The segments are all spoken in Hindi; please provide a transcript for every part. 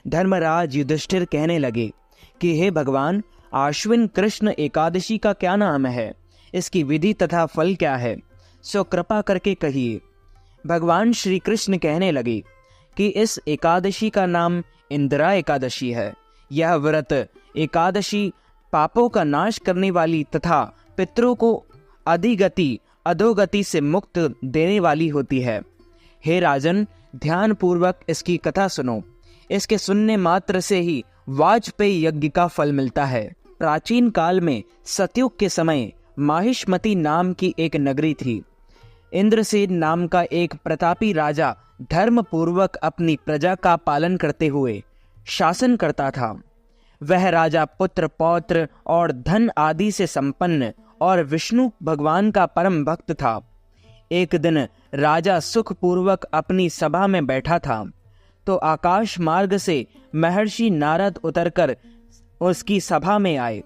धर्मराज युधिष्ठिर कहने लगे कि हे भगवान, आश्विन कृष्ण एकादशी का क्या नाम है, इसकी विधि तथा फल क्या है, सो कृपा करके कहिए। भगवान श्री कृष्ण कहने लगे कि इस एकादशी का नाम इंदिरा एकादशी है। यह व्रत एकादशी पापों का नाश करने वाली तथा पितरों को अधिगति अधोगति से मुक्त देने वाली होती है। हे राजन, ध्यान पूर्वक इसकी कथा सुनो। इसके सुनने मात्र से ही वाजपेयी यज्ञ का फल मिलता है। प्राचीन काल में सतयुग के समय माहिष्मति नाम की एक नगरी थी। इंद्रसेन नाम का एक प्रतापी राजा धर्म पूर्वक अपनी प्रजा का पालन करते हुए शासन करता था। वह राजा पुत्र पौत्र और धन आदि से संपन्न और विष्णु भगवान का परम भक्त था। एक दिन राजा सुख पूर्वक अपनी सभा में बैठा था तो आकाश मार्ग से महर्षि नारद उतरकर उसकी सभा में आए।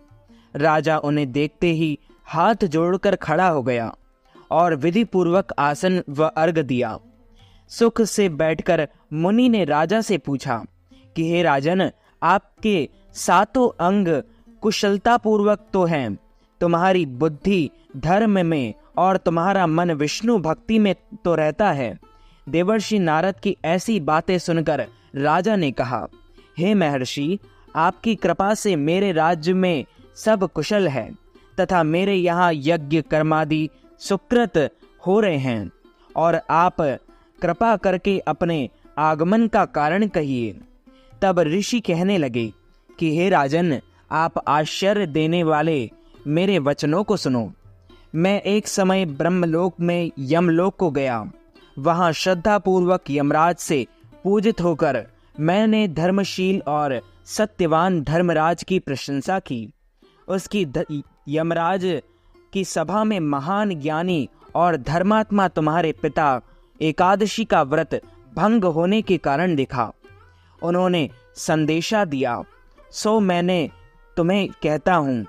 राजा उन्हें देखते ही हाथ जोड़कर खड़ा हो गया और विधि पूर्वक आसन व अर्घ दिया। सुख से बैठकर मुनि ने राजा से पूछा कि हे राजन, आपके सातों अंग कुशलता पूर्वक तो हैं, तुम्हारी बुद्धि धर्म में और तुम्हारा मन विष्णु भक्ति में तो रहता है। देवर्षि नारद की ऐसी बातें सुनकर राजा ने कहा, हे महर्षि, आपकी कृपा से मेरे राज्य में सब कुशल है तथा मेरे यहाँ यज्ञ कर्मादि सुकृत हो रहे हैं, और आप कृपा करके अपने आगमन का कारण कहिए। तब ऋषि कहने लगे कि हे राजन, आप आश्चर्य देने वाले मेरे वचनों को सुनो। मैं एक समय ब्रह्मलोक में यमलोक को गया। वहां श्रद्धा पूर्वक यमराज से पूजित होकर मैंने धर्मशील और सत्यवान धर्मराज की प्रशंसा की। उसकी यमराज की सभा में महान ज्ञानी और धर्मात्मा तुम्हारे पिता एकादशी का व्रत भंग होने के कारण देखा। उन्होंने संदेशा दिया, सो मैं तुम्हें कहता हूँ।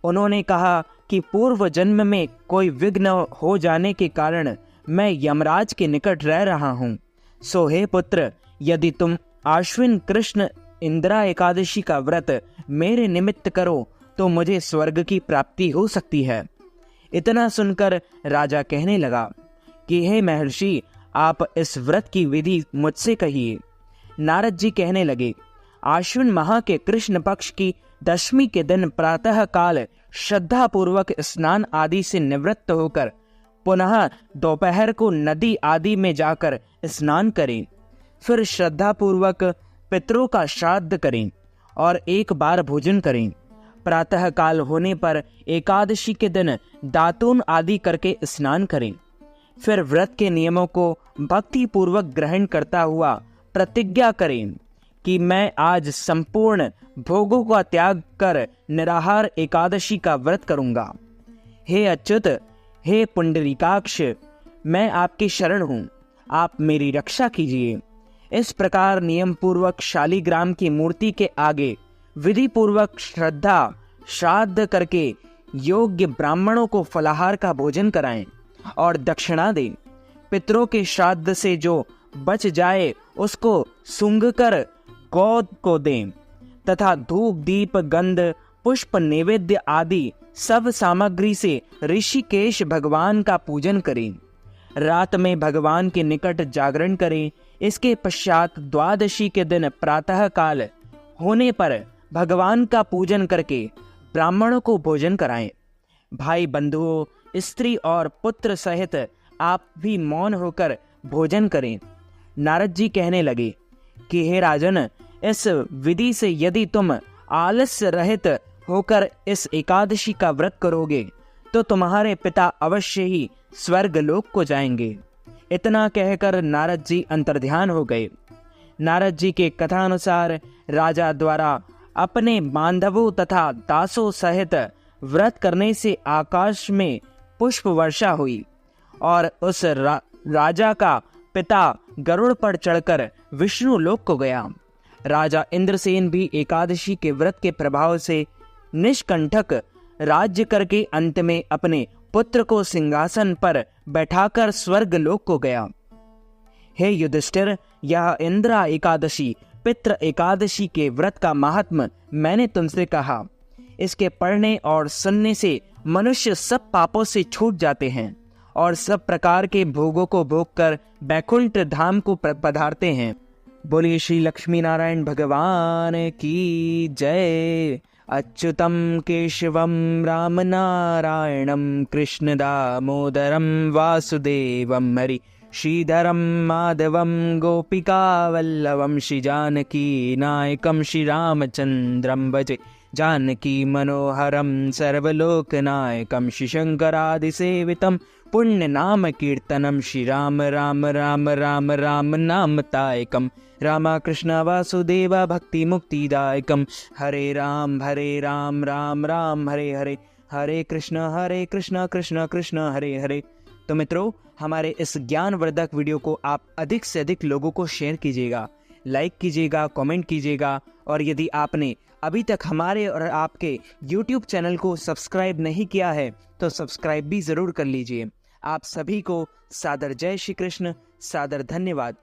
उन्होंने कहा कि पूर्व जन्म में कोई विघ्न हो जाने के कारण मैं यमराज के निकट रह रहा हूँ। सो हे पुत्र, यदि तुम आश्विन कृष्ण इंदिरा एकादशी का व्रत मेरे निमित्त करो तो मुझे स्वर्ग की प्राप्ति हो सकती है। इतना सुनकर राजा कहने लगा कि हे महर्षि, आप इस व्रत की विधि मुझसे कहिए। नारद जी कहने लगे, आश्विन माह के कृष्ण पक्ष की दशमी के दिन प्रातः काल श्रद्धा पूर्वक स्नान आदि से निवृत्त होकर पुनः दोपहर को नदी आदि में जाकर स्नान करें। फिर श्रद्धा पूर्वक पितरों का श्राद्ध करें और एक बार भोजन करें। प्रातः काल होने पर एकादशी के दिन दातून आदि करके स्नान करें। फिर व्रत के नियमों को भक्ति पूर्वक ग्रहण करता हुआ प्रतिज्ञा करें कि मैं आज संपूर्ण भोगों का त्याग कर निराहार एकादशी का व्रत करूंगा। हे अच्युत, हे पुंडरीकाक्ष, मैं आपकी शरण हूँ, आप मेरी रक्षा कीजिए। इस प्रकार नियम पूर्वक शालीग्राम की मूर्ति के आगे विधि पूर्वक श्रद्धा श्राद्ध करके योग्य ब्राह्मणों को फलाहार का भोजन कराएं और दक्षिणा दें। पितरों के श्राद्ध से जो बच जाए उसको सूंघकर गौ को दें तथा धूप दीप गंध पुष्प नैवेद्य आदि सब सामग्री से ऋषिकेश भगवान का पूजन करें। रात में भगवान के निकट जागरण करें। इसके पश्चात द्वादशी के दिन प्रातः काल होने पर भगवान का पूजन करके ब्राह्मणों को भोजन कराएं। भाई बंधुओं, स्त्री और पुत्र सहित आप भी मौन होकर भोजन करें। नारद जी कहने लगे कि हे राजन, इस विधि से यदि तुम आलस्य रहित होकर इस एकादशी का व्रत करोगे तो तुम्हारे पिता अवश्य ही स्वर्ग लोक को जाएंगे। इतना कहकर नारद जी अंतर्ध्यान हो गए। नारद जी के कथानुसार राजा द्वारा अपने बांधवों तथा दासों सहित व्रत करने से आकाश में पुष्प वर्षा हुई और उस राजा का पिता गरुड़ पर चढ़कर विष्णु लोक को गया। राजा इंद्रसेन भी एकादशी के व्रत के प्रभाव से निष्कंटक राज्य करके अंत में अपने पुत्र को सिंहासन पर बैठाकर स्वर्ग लोक को गया। हे युधिष्ठिर, यह इंदिरा एकादशी पितृ एकादशी के व्रत का महात्म मैंने तुमसे कहा। इसके पढ़ने और सुनने से मनुष्य सब पापों से छूट जाते हैं और सब प्रकार के भोगों को भोग कर बैकुंठ धाम को पधारते हैं। बोलिए श्री लक्ष्मी नारायण भगवान की जय। अच्युतम केशवम राम नारायणम कृष्ण दामोदरम वासुदेवम हरि श्रीधरम माधवम गोपिका वल्लभम श्री जानकी नायकम श्री रामचंद्रम भजे जानकी मनोहरम सर्वलोकनायकम श्री शंकरादिसेवितम पुण्य नाम कीर्तनम श्री राम राम राम राम राम नामतायकम रामा कृष्ण वासुदेव भक्ति मुक्तिदायकम हरे राम राम राम हरे हरे हरे कृष्ण कृष्ण कृष्ण हरे हरे। तो मित्रों, हमारे इस ज्ञानवर्धक वीडियो को आप अधिक से अधिक लोगों को शेयर कीजिएगा, लाइक कीजिएगा, कमेंट कीजिएगा और यदि आपने अभी तक हमारे और आपके YouTube चैनल को सब्सक्राइब नहीं किया है तो सब्सक्राइब भी ज़रूर कर लीजिए। आप सभी को सादर जय श्री कृष्ण, सादर धन्यवाद।